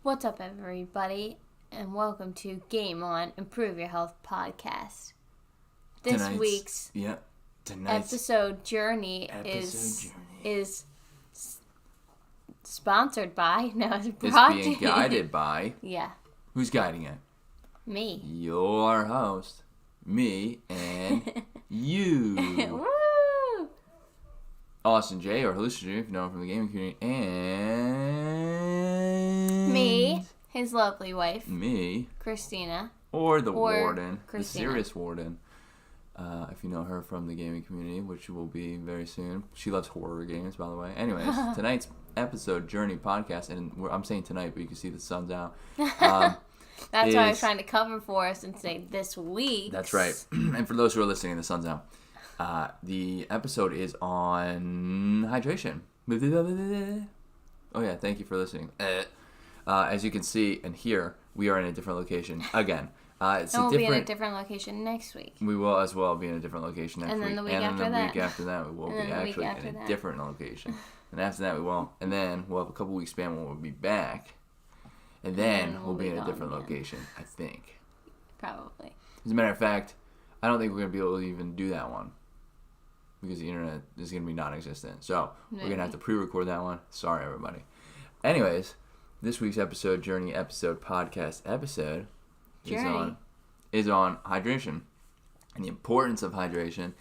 What's up, everybody, and welcome to Game On Improve Your Health podcast. This week's episode journey is sponsored by. No, it's brought It's being guided by. Yeah. Who's guiding it? Me. Your host, me, and you. Woo! Austin J, or hallucinodream, if you know him from the gaming community, and Me, his lovely wife. Me, Christina. or the warden, Christina. the serious warden. If you know her from the gaming community, which will be very soon. She loves horror games, by the way. Anyways, tonight's episode, Journey podcast, and I'm saying tonight, but you can see the sun's out. That's why I was trying to cover for us and say this week. That's right. And for those who are listening, the sun's out. The episode is on hydration. Oh yeah, thank you for listening. As you can see and hear, we are in a different location again. And we'll be in a different location next week. We will as well be in a different location next week. And then the week after that, we will be actually in a different location. And after that, we won't. And then we'll have a couple weeks span when we'll be back. And then we'll be in a different location, I think. Probably. As a matter of fact, I don't think we're going to be able to even do that one. Because the internet is going to be non-existent. So, we're going to have to pre-record that one. Sorry, everybody. Anyways, this week's episode, Journey episode, podcast episode, is on hydration and the importance of hydration.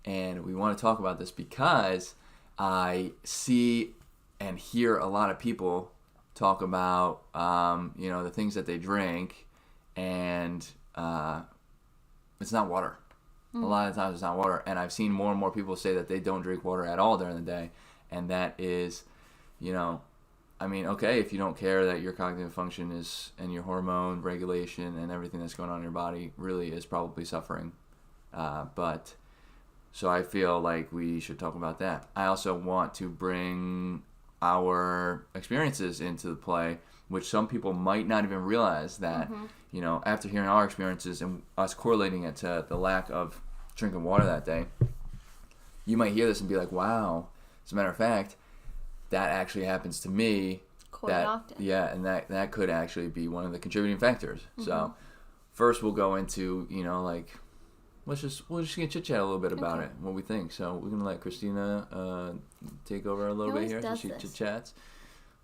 And we want to talk about this because I see and hear a lot of people talk about, the things that they drink, and it's not water. A lot of times it's not water, and I've seen more and more people say that they don't drink water at all during the day, and that is, okay, if you don't care that your cognitive function is, and your hormone regulation and everything that's going on in your body really is probably suffering, so I feel like we should talk about that. I also want to bring our experiences into the play, which some people might not even realize that, after hearing our experiences and us correlating it to the lack of drinking water that day, you might hear this and be like, wow, as a matter of fact, that actually happens to me. Quite often. Yeah, and that could actually be one of the contributing factors. So first we'll go into, we'll just get chit-chat a little bit about it, what we think. So we're going to let Christina take over a little bit here so she chit-chats.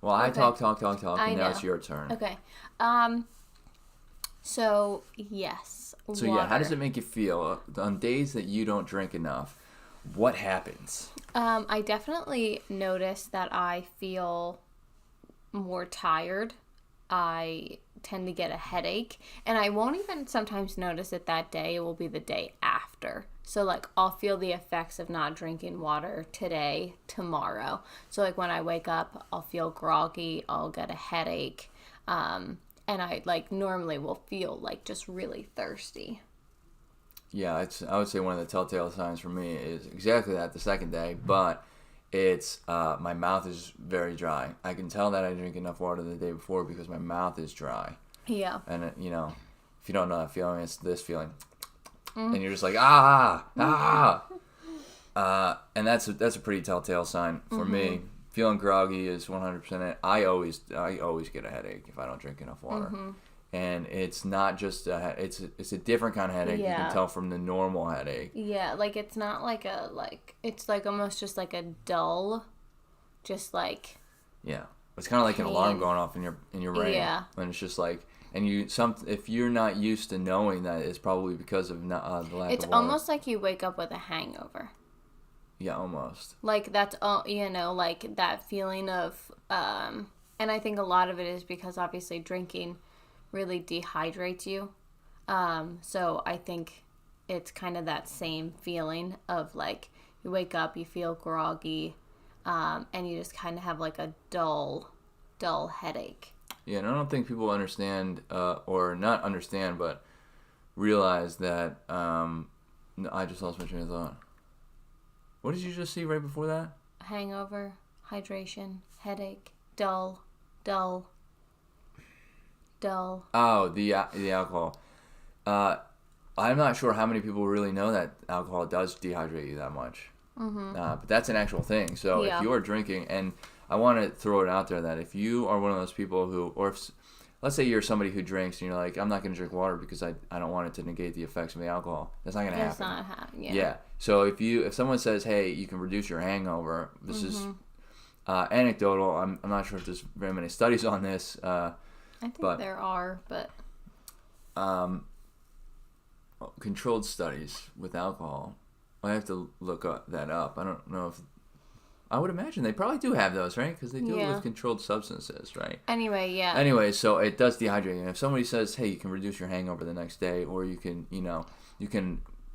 Well, I talk, and now it's your turn. Okay. So, yes, So, water. how does it make you feel on days that you don't drink enough? What happens? I definitely notice that I feel more tired. I tend to get a headache, and I won't even sometimes notice it that day. It will be the day after. So, I'll feel the effects of not drinking water today, tomorrow. So, when I wake up, I'll feel groggy, I'll get a headache, and I, normally will feel, just really thirsty. Yeah, I would say one of the telltale signs for me is exactly that the second day, but it's my mouth is very dry. I can tell that I drink enough water the day before because my mouth is dry. Yeah. And, if you don't know that feeling, it's this feeling. And you're just like, and that's a pretty telltale sign for me. Feeling groggy is 100% it. I always get a headache if I don't drink enough water. And it's not just it's a different kind of headache. Yeah. You can tell from the normal headache. Yeah, it's not it's almost just a dull, just yeah. It's kind of like an alarm going off in your brain. Yeah. And it's just if you're not used to knowing that, it's probably because of the lack of water. It's almost like you wake up with a hangover. Yeah, almost. That's that feeling of and I think a lot of it is because obviously drinking really dehydrates you. So I think it's kind of that same feeling of you wake up, you feel groggy, and you just kind of have a dull headache. Yeah, and I don't think people understand, or not understand, but realize that, I just lost my train of thought. What did you just see right before that? Hangover, hydration, headache, dull. Oh, the alcohol. I'm not sure how many people really know that alcohol does dehydrate you that much. But that's an actual thing. So if you're drinking, and I want to throw it out there that if you are one of those people who, or if, let's say you're somebody who drinks and you're like, I'm not going to drink water because I don't want it to negate the effects of the alcohol. That's not going to happen. That's not happening. Yeah. Yeah. So if someone says, hey, you can reduce your hangover, this is anecdotal. I'm not sure if there's very many studies on this. I think there are, but controlled studies with alcohol. I have to look that up. I don't know if. I would imagine they probably do have those, right? Because they do it with controlled substances, right? Anyway, yeah. Anyway, so it does dehydrate. And if somebody says, hey, you can reduce your hangover the next day, or you can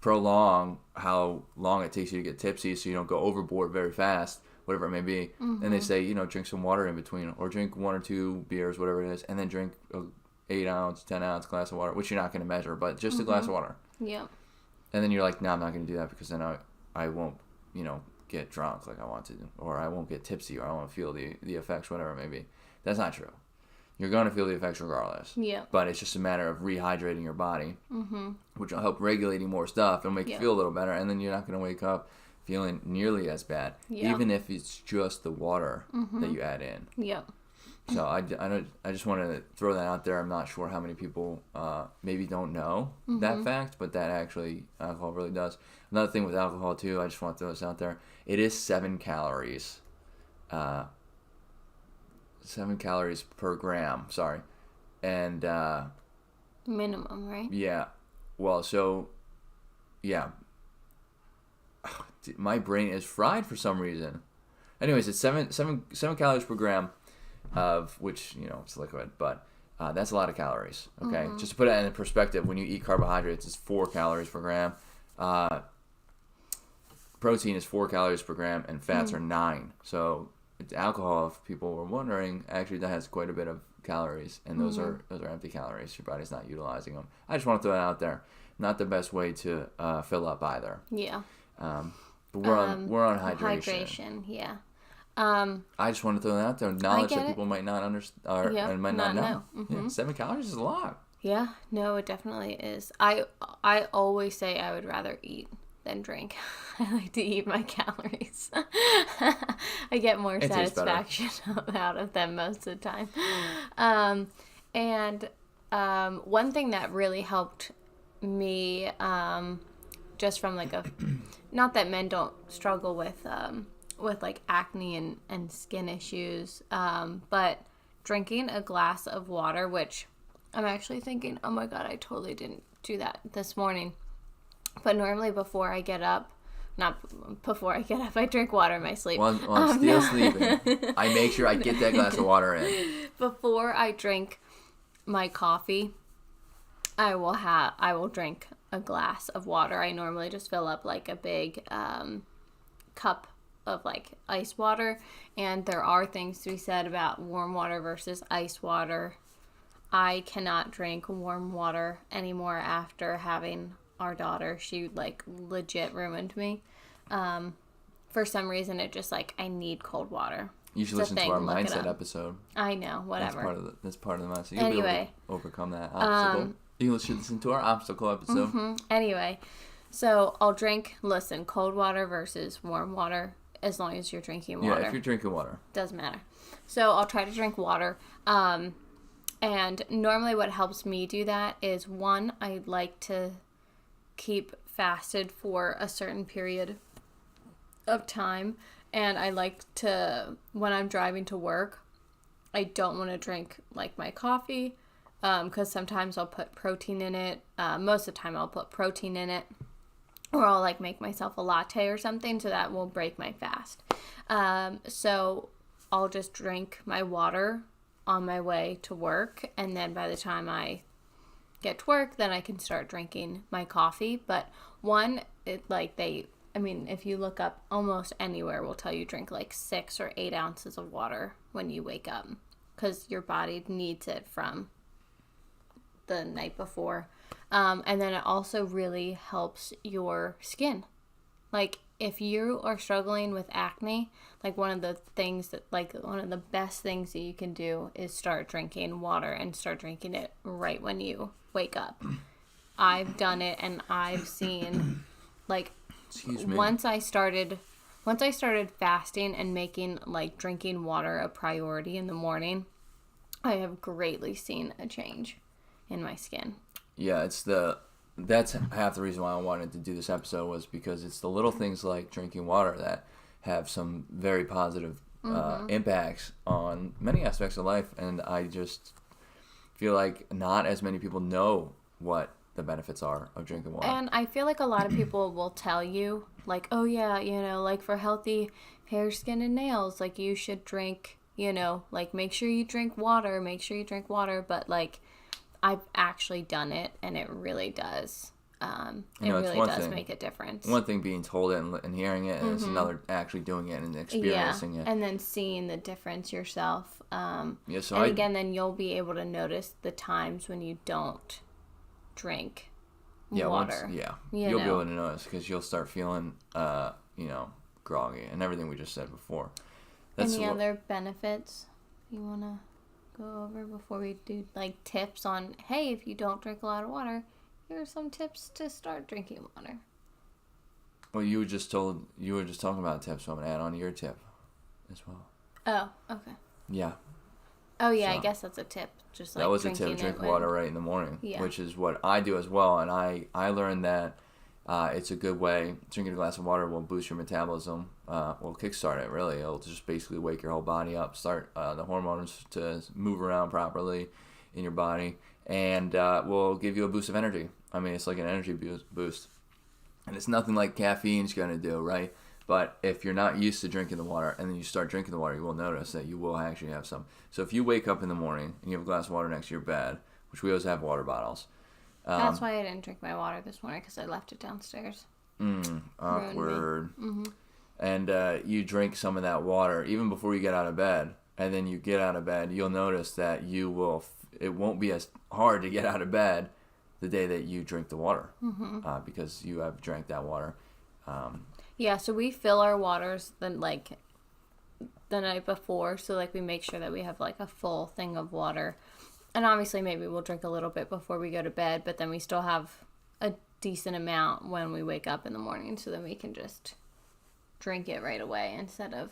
prolong how long it takes you to get tipsy so you don't go overboard very fast, whatever it may be. And they say, drink some water in between, or drink 1 or 2 beers, whatever it is, and then drink a 8-ounce, 10-ounce glass of water, which you're not going to measure, but just a glass of water. Yeah. And then you're like, no, I'm not going to do that because then I won't, get drunk like I want to, or I won't get tipsy, or I won't feel the effects, whatever it may be. That's not true. You're going to feel the effects regardless. Yeah. But it's just a matter of rehydrating your body, which will help regulating more stuff and make you feel a little better, and then you're not going to wake up feeling nearly as bad, even if it's just the water that you add in. Yeah. So I just want to throw that out there. I'm not sure how many people maybe don't know that fact, but that actually alcohol really does. Another thing with alcohol too, I just want to throw this out there. It is 7 calories. 7 calories per gram. Sorry, and minimum, right? Yeah. Well, so yeah. My brain is fried for some reason. Anyways, it's 7 calories per gram. Of which, it's liquid, but that's a lot of calories, okay? Just to put it in perspective, when you eat carbohydrates, it's 4 calories per gram. Protein is 4 calories per gram, and fats are 9. So alcohol, if people were wondering, actually that has quite a bit of calories, and those are empty calories. Your body's not utilizing them. I just want to throw that out there. Not the best way to fill up either. Yeah. But we're on hydration. Hydration, yeah. I just want to throw that out there. Knowledge that people might not understand and might not know. Yeah, 7 calories is a lot. Yeah, no, it definitely is. I always say I would rather eat than drink. I like to eat my calories. I get more satisfaction out of them most of the time. And one thing that really helped me, just from like not that men don't struggle with like acne and skin issues, but drinking a glass of water, which I'm actually thinking, oh my god, I totally didn't do that this morning. But normally before I get up, I drink water in my sleep. While I'm still sleeping, I make sure I get that glass of water in. Before I drink my coffee, I will drink a glass of water. I normally just fill up like a big cup of like ice water, and there are things to be said about warm water versus ice water. I cannot drink warm water anymore after having our daughter. She like legit ruined me. For some reason it just like I need cold water. You should listen to our mindset episode. I know, whatever. That's part of the mindset. You'll be able to overcome that obstacle. You should listen to our obstacle episode. Anyway, so I'll drink cold water versus warm water. As long as you're drinking water. Yeah, if you're drinking water. Doesn't matter. So I'll try to drink water. And normally what helps me do that is, one, I like to keep fasted for a certain period of time. And I like to, when I'm driving to work, I don't want to drink like my coffee. Because sometimes I'll put protein in it. Most of the time I'll put protein in it. Or I'll like make myself a latte or something, so that will break my fast. So I'll just drink my water on my way to work, and then by the time I get to work, then I can start drinking my coffee. But if you look up, almost anywhere will tell you drink like 6 or 8 ounces of water when you wake up, because your body needs it from the night before. And then it also really helps your skin. Like, if you are struggling with acne, one of the best things that you can do is start drinking water, and start drinking it right when you wake up. I've done it, and I've seen, Excuse me. once I started once I started fasting and making like drinking water a priority in the morning, I have greatly seen a change in my skin. Yeah, that's half the reason why I wanted to do this episode, was because it's the little things like drinking water that have some very positive impacts on many aspects of life, and I just feel like not as many people know what the benefits are of drinking water. And I feel like a lot of people will tell you, like, oh yeah, like for healthy hair, skin, and nails, like you should drink, like make sure you drink water, but like I've actually done it, and it really does. It really does make a difference. One thing being told it and hearing it, and it's another actually doing it and experiencing it. And then seeing the difference yourself. So again, then you'll be able to notice the times when you don't drink water. You'll be able to notice, because you'll start feeling, groggy and everything we just said before. Any other benefits you want to go over before we do like tips on, hey, if you don't drink a lot of water, here are some tips to start drinking water? Well, you were just talking about tips, so I'm going to add on your tip as well. Oh, okay. Yeah. Oh, yeah, so I guess that's a tip. Just like that was a tip, drink water right in the morning, yeah. Which is what I do as well. And I learned that it's a good way. Drinking a glass of water will boost your metabolism, will kickstart it, really. It'll just basically wake your whole body up, start the hormones to move around properly in your body, and will give you a boost of energy. I mean, it's like an energy boost. And it's nothing like caffeine's going to do, right? But if you're not used to drinking the water and then you start drinking the water, you will notice that you will actually have some. So if you wake up in the morning and you have a glass of water next to your bed, which we always have water bottles. That's why I didn't drink my water this morning, because I left it downstairs. Awkward. And you drink some of that water even before you get out of bed. And then you get out of bed, you'll notice that it won't be as hard to get out of bed the day that you drink the water, because you have drank that water. Yeah, so we fill our waters the night before, so like we make sure that we have like a full thing of water. And obviously maybe we'll drink a little bit before we go to bed, but then we still have a decent amount when we wake up in the morning, so then we can just drink it right away instead of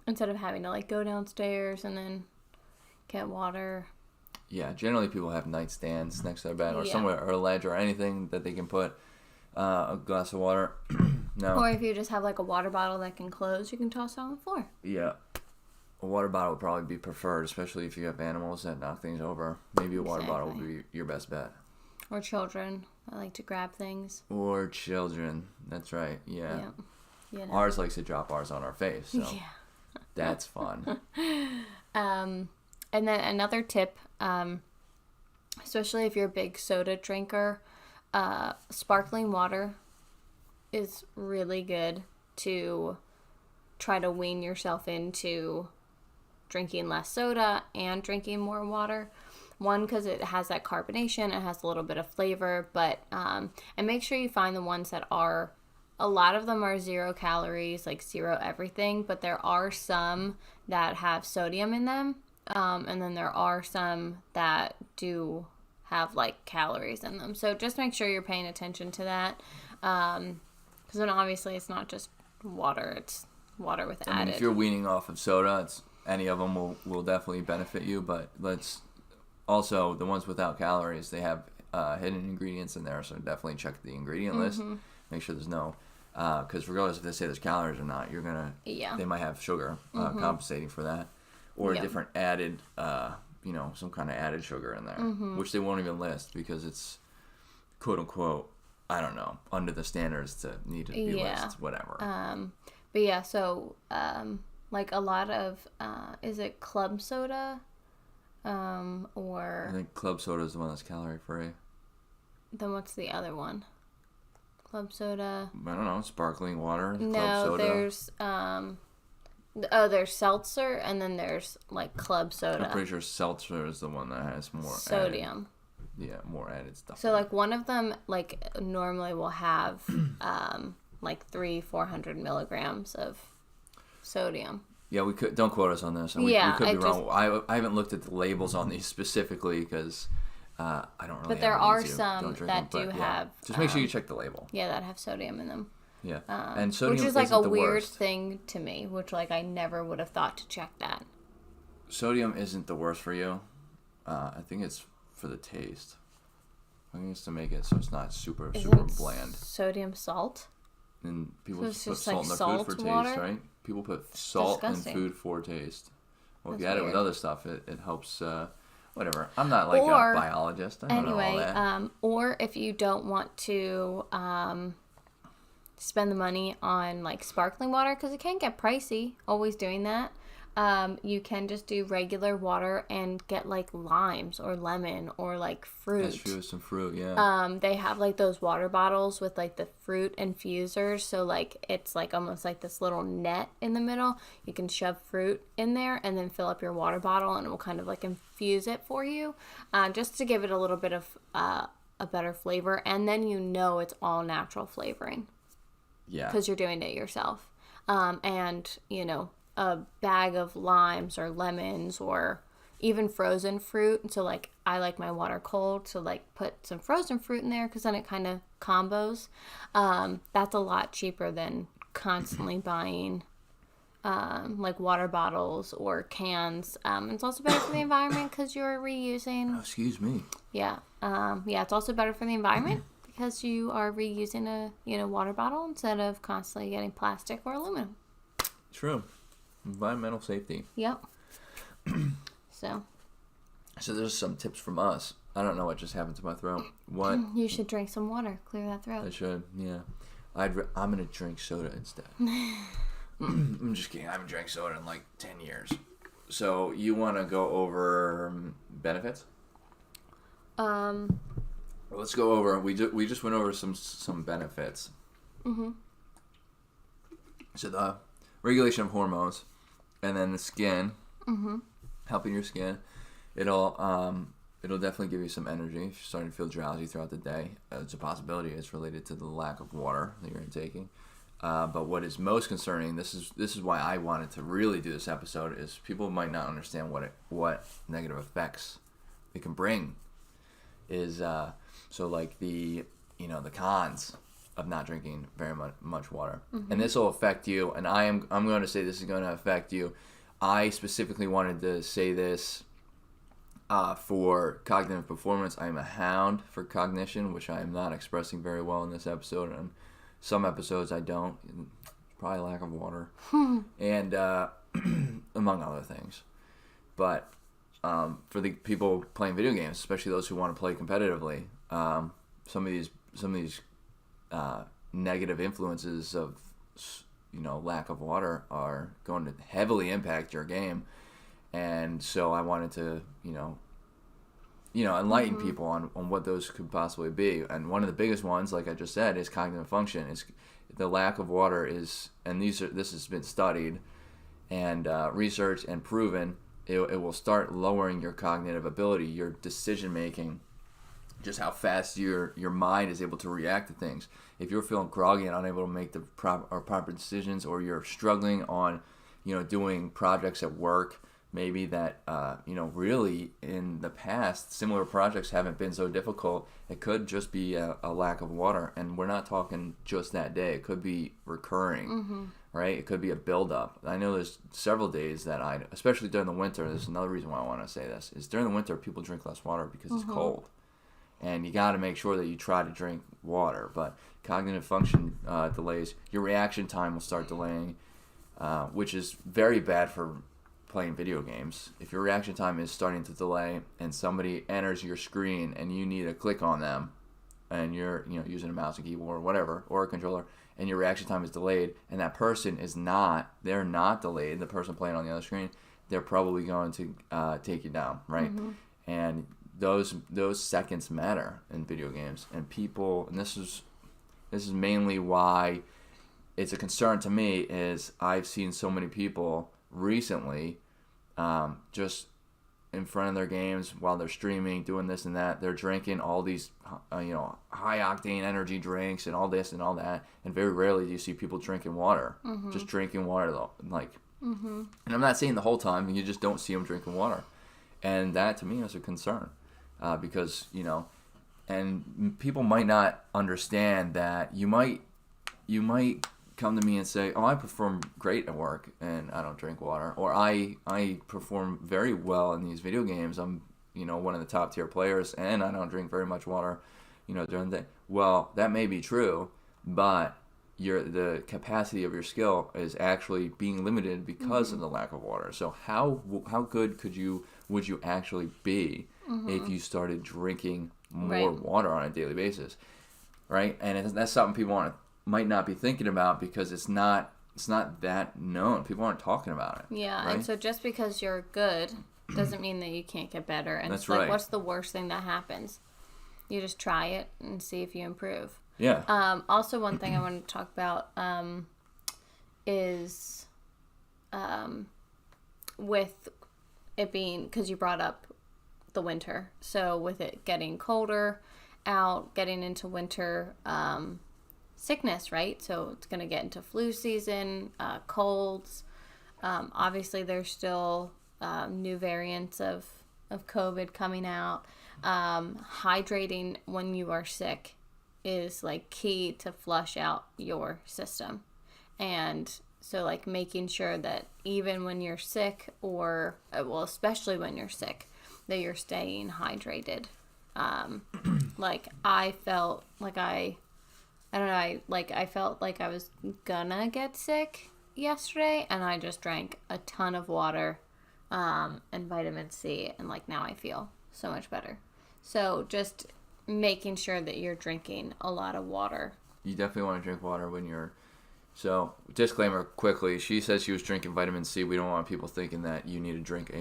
having to like go downstairs and then get water. Yeah, generally people have nightstands next to their bed or somewhere, or a ledge or anything that they can put a glass of water. No. Or if you just have like a water bottle that can close, you can toss it on the floor. Yeah. A water bottle would probably be preferred, especially if you have animals that knock things over. Maybe a water bottle would be your best bet. Or children that like to grab things. Or children. That's right. Yeah. Ours likes to drop ours on our face, so that's fun. And then another tip, especially if you're a big soda drinker, sparkling water is really good to try to wean yourself into drinking less soda and drinking more water. One, because it has that carbonation, it has a little bit of flavor, but and make sure you find the ones that are, a lot of them are 0 calories, like 0 everything, but there are some that have sodium in them, and then there are some that do have like calories in them. So just make sure you're paying attention to that, because then obviously it's not just water, it's water with added. I mean, if you're weaning off of soda, any of them will definitely benefit you, but let's also, the ones without calories, they have hidden ingredients in there, so definitely check the ingredient list. Make sure there's no, because regardless if they say there's calories or not, they might have sugar compensating for that, or a different added, some kind of added sugar in there, which they won't even list because it's quote unquote, I don't know, under the standards to need to be listed, whatever. But yeah, so like a lot of, is it club soda? Or I think club soda is the one that's calorie free. Then what's the other one? Club soda. I don't know. Sparkling water. No, club soda. There's seltzer, and then there's like club soda. I'm pretty sure seltzer is the one that has more sodium. More added stuff. So like one of them, like normally will have like 400 milligrams of sodium. Yeah, we could. Don't quote us on this. We could be wrong. I haven't looked at the labels on these specifically because I don't really. But there are some that do have. Just make sure you check the label. Yeah, that have sodium in them. Yeah. And sodium which is like isn't a the weird worst. thing to me, which like I never would have thought to check that. Sodium isn't the worst for you. I think it's for the taste. I think it's to make it so it's not super bland. Sodium salt? And people So put it's just salt like in their salt food for water? taste, right? People put salt in disgusting. food for taste. Well, if That's you add it with weird. other stuff, it helps. Whatever. I'm not like Or- a biologist. I don't know all that. Or if you don't want to spend the money on like sparkling water, because it can get pricey, always doing that. You can just do regular water and get like limes or lemon or like fruit. That's true, some fruit, yeah. They have like those water bottles with like the fruit infusers. So like it's like almost like this little net in the middle. You can shove fruit in there and then fill up your water bottle and it will kind of like infuse it for you, just to give it a little bit of a better flavor. And then you know it's all natural flavoring Yeah. because you're doing it yourself. And you know, a bag of limes or lemons or even frozen fruit. So like I like my water cold, so like put some frozen fruit in there because then it kind of combos. That's a lot cheaper than constantly buying like water bottles or cans. It's also better for the environment because you're reusing. Oh, excuse me. Yeah. Yeah, it's also better for the environment because you are reusing a water bottle instead of constantly getting plastic or aluminum. True. Environmental safety. Yep. So there's some tips from us. I don't know what just happened to my throat. What? you should drink some water, clear that throat. I should, yeah. I'm going to drink soda instead. I'm just kidding. I haven't drank soda in like 10 years. So you want to go over benefits? Let's go over. We just went over some benefits. Mm-hmm. So the regulation of hormones, and then the skin, Mm-hmm. helping your skin. It'll definitely give you some energy if you're starting to feel drowsy throughout the day. It's a possibility. It's related to the lack of water that you're intaking. But what is most concerning, this is why I wanted to really do this episode, is people might not understand what negative effects it can bring. Is so like the cons of not drinking very much water, and this will affect you. And I'm going to say this is going to affect you. I specifically wanted to say this for cognitive performance. I am a hound for cognition, which I am not expressing very well in this episode. And some episodes I don't. Probably lack of water, and among other things. But for the people playing video games, especially those who want to play competitively, some of these negative influences of lack of water are going to heavily impact your game. And so I wanted to enlighten people on what those could possibly be. And one of the biggest ones, like I just said, is cognitive function. Is the lack of water is, and this has been studied and researched and proven. It will start lowering your cognitive ability, your decision making, just how fast your mind is able to react to things. If you're feeling groggy and unable to make the proper decisions, or you're struggling on, doing projects at work, maybe that, really in the past, similar projects haven't been so difficult. It could just be a lack of water, and we're not talking just that day. It could be recurring, right? It could be a buildup. I know there's several days that especially during the winter, this is another reason why I want to say this, is during the winter people drink less water because it's cold. And you got to make sure that you try to drink water. But cognitive function delays, your reaction time will start delaying, which is very bad for playing video games. If your reaction time is starting to delay and somebody enters your screen and you need to click on them, and you're using a mouse and keyboard or whatever, or a controller, and your reaction time is delayed, and that person they're not delayed, the person playing on the other screen, they're probably going to take you down, right? And those seconds matter in video games, and people, and this is mainly why it's a concern to me, is I've seen so many people recently just in front of their games while they're streaming, doing this and that, they're drinking all these high octane energy drinks and all this and all that, and very rarely do you see people drinking water. Just drinking water though, and I'm not saying the whole time, you just don't see them drinking water, and that to me is a concern. Because and people might not understand that you might you might come to me and say, oh, I perform great at work and I don't drink water, or I perform very well in these video games. I'm, one of the top tier players and I don't drink very much water, during the day. Well, that may be true, but the capacity of your skill is actually being limited because of the lack of water. So how good would you actually be if you started drinking more water on a daily basis, right? And that's something people might not be thinking about because it's not that known. People aren't talking about it. Yeah, right? And so just because you're good doesn't mean that you can't get better. And that's it's like, right. What's the worst thing that happens? You just try it and see if you improve. Yeah. Also, one thing I want to talk about is with it being, because you brought up the winter. So with it getting colder out, getting into winter sickness, right? So it's going to get into flu season, colds. Obviously, there's still new variants of COVID coming out. Hydrating when you are sick is like key to flush out your system. And so like making sure that even when you're sick, or especially when you're sick, that you're staying hydrated. Like I felt like I felt like I was gonna get sick yesterday, and I just drank a ton of water and vitamin C, and like now I feel so much better. So just making sure that you're drinking a lot of water. You definitely want to drink water when you're... So, disclaimer quickly, she says she was drinking vitamin C. We don't want people thinking that you need to drink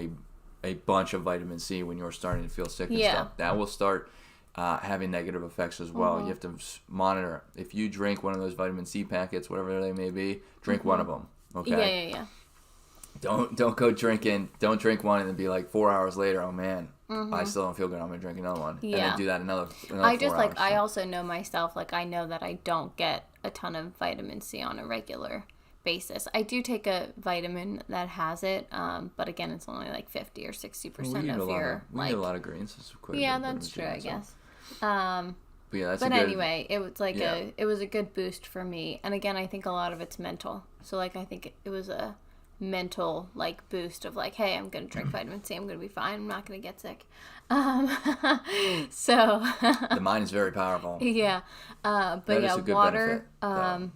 a bunch of vitamin C when you're starting to feel sick and stuff. That will start having negative effects as well. You have to monitor. If you drink one of those vitamin C packets, whatever they may be, drink one of them. Okay? Yeah. Don't go drinking. Don't drink one and then be like 4 hours later, oh man, I still don't feel good. I'm gonna drink another one. Yeah. And then do that another I 4 hours. I also know myself, like I know that I don't get a ton of vitamin C on a regular basis. I do take a vitamin that has it, but again, it's only like 50 or 60% of your. We need a lot of greens. That's true, I guess. But yeah, anyway, it was like it was a good boost for me. And again, I think a lot of it's mental. So like I think it was a mental like boost of like, hey, I'm gonna drink vitamin C, I'm gonna be fine, I'm not gonna get sick. So the mind is very powerful. Yeah. But that yeah, is a good water benefit,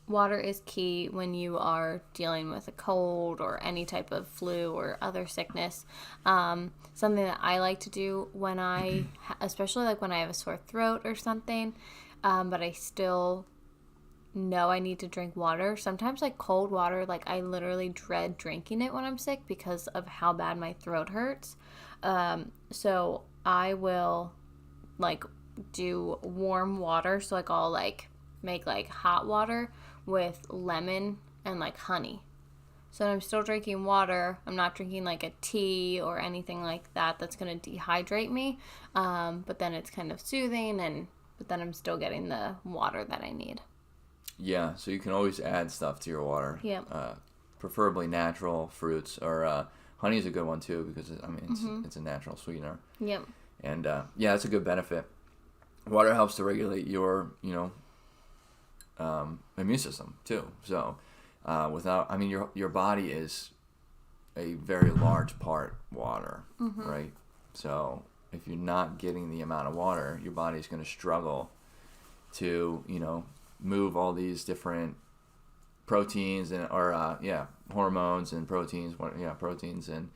water is key when you are dealing with a cold or any type of flu or other sickness. Something that I like to do when especially like when I have a sore throat or something, but I still know I need to drink water. Sometimes like cold water, like I literally dread drinking it when I'm sick because of how bad my throat hurts. So I will like do warm water. So like I'll like make like hot water with lemon and like honey. So I'm still drinking water. I'm not drinking like a tea or anything like that that's going to dehydrate me. But then it's kind of soothing, but then I'm still getting the water that I need. Yeah, so you can always add stuff to your water. Yeah. Preferably natural fruits, or honey is a good one too because it's a natural sweetener. Yep. And that's a good benefit. Water helps to regulate your immune system too. So your body is a very large part water, right? So if you're not getting the amount of water, your body's going to struggle to move all these different proteins and hormones and proteins and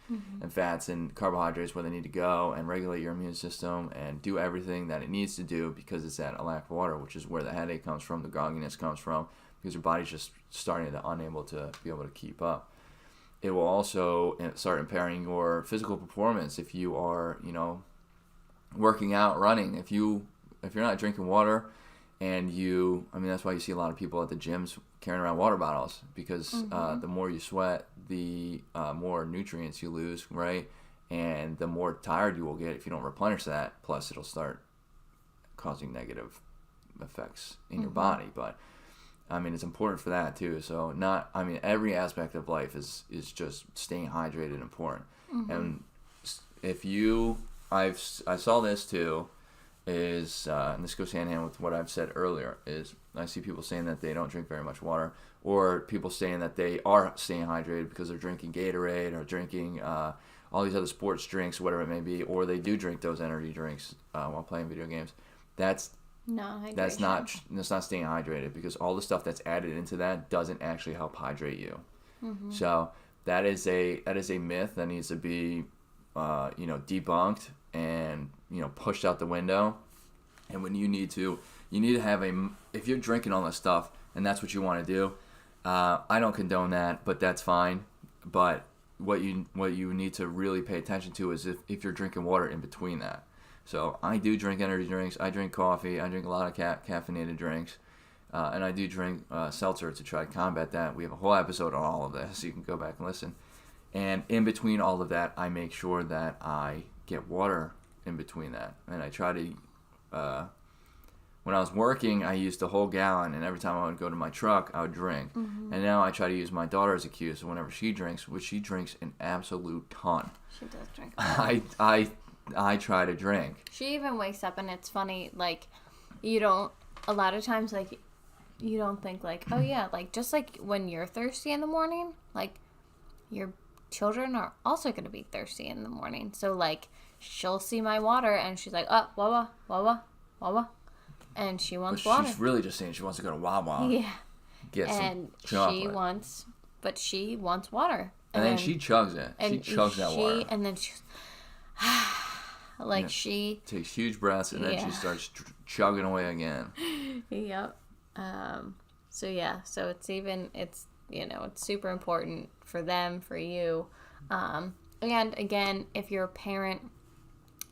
fats and carbohydrates where they need to go, and regulate your immune system and do everything that it needs to do, because it's at a lack of water, which is where the headache comes from, the grogginess comes from, because your body's just unable to be able to keep up. It will also start impairing your physical performance if you are working out, running. If you're not drinking water, and that's why you see a lot of people at the gyms carrying around water bottles, because the more you sweat, the more nutrients you lose, right? And the more tired you will get if you don't replenish that. Plus, it'll start causing negative effects in your body. But, it's important for that too. So every aspect of life is just staying hydrated important. And if I saw this too, is, and this goes hand in hand with what I've said earlier, is I see people saying that they don't drink very much water, or people saying that they are staying hydrated because they're drinking Gatorade or drinking all these other sports drinks, whatever it may be, or they do drink those energy drinks while playing video games. That's not staying hydrated, because all the stuff that's added into that doesn't actually help hydrate you. Mm-hmm. So that is a myth that needs to be debunked and pushed out the window. And when you need to have if you're drinking all this stuff and that's what you want to do, I don't condone that, but that's fine. But what you need to really pay attention to is if you're drinking water in between that. So I do drink energy drinks, I drink coffee, I drink a lot of caffeinated drinks, and I do drink seltzer to try to combat that. We have a whole episode on all of this, so you can go back and listen. And in between all of that, I make sure that I get water in between that. And I try to, when I was working, I used a whole gallon, and every time I would go to my truck, I would drink. Mm-hmm. And now I try to use my daughter as a cue, so whenever she drinks, which she drinks an absolute ton. She does drink. I try to drink. She even wakes up, and it's funny, like, a lot of times, like, you don't think, like, oh yeah, like, just like when you're thirsty in the morning, like, your children are also going to be thirsty in the morning. So, like, she'll see my water, and she's like, oh, Wawa, Wawa, Wawa. And she wants water. She's really just saying she wants to go to Wawa. Yeah. Get some chocolate. She wants water. And then she chugs it. She chugs that water. And then she, she takes huge breaths, and then she starts chugging away again. Yep. So it's super important for them, for you. And again, if you're a parent,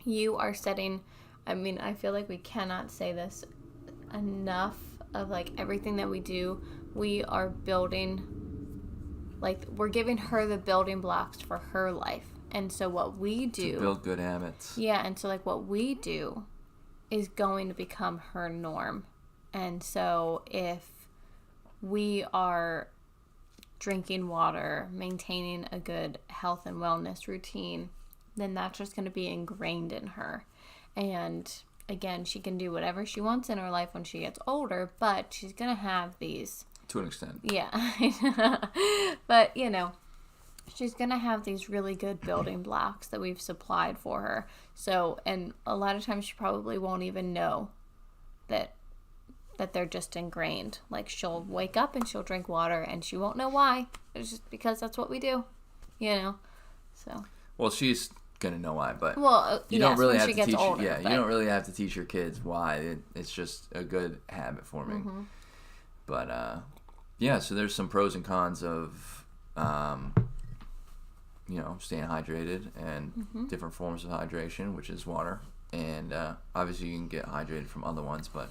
you are setting, I feel like we cannot say this enough, of like everything that we do, we are building, like, we're giving her the building blocks for her life. And so what we do to build good habits. Yeah, and so like what we do is going to become her norm. And so if we are drinking water, maintaining a good health and wellness routine, then that's just going to be ingrained in her. And again, she can do whatever she wants in her life when she gets older, but she's going to have these... To an extent. Yeah. But, she's going to have these really good building blocks that we've supplied for her. So, and a lot of times she probably won't even know that they're just ingrained. Like, she'll wake up and she'll drink water, and she won't know why. It's just because that's what we do, So. Well, she's gonna know why, but you don't really have to teach. Older, you don't really have to teach your kids why. It's just a good habit forming. Mm-hmm. But so there's some pros and cons of staying hydrated and different forms of hydration, which is water, and obviously you can get hydrated from other ones, but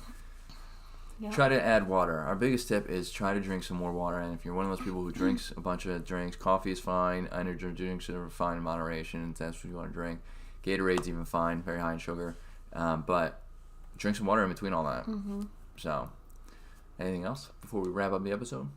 try to add water. Our biggest tip is try to drink some more water, and if you're one of those people who drinks a bunch of drinks, coffee is fine, energy drinks are fine in moderation, if that's what you want to drink. Gatorade's even fine, very high in sugar, but drink some water in between all that. Mm-hmm. So, anything else before we wrap up the episode?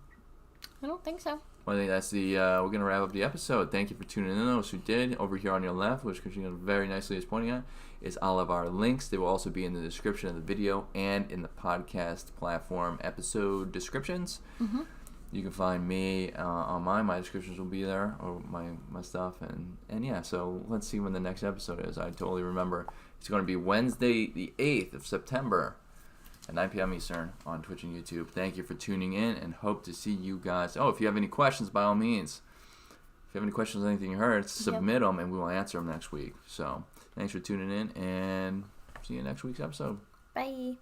I don't think so. Well, I think that's we're going to wrap up the episode. Thank you for tuning in. Those who did, over here on your left, which Christina very nicely is pointing at, is all of our links. They will also be in the description of the video and in the podcast platform episode descriptions. Mm-hmm. You can find me on mine. My descriptions will be there, or my stuff. And yeah, so let's see when the next episode is. I totally remember. It's going to be Wednesday, the 8th of September. At 9 p.m. Eastern on Twitch and YouTube. Thank you for tuning in, and hope to see you guys. Oh, if you have any questions, by all means. If you have any questions on anything you heard, submit them, and we will answer them next week. So, thanks for tuning in, and see you in next week's episode. Bye.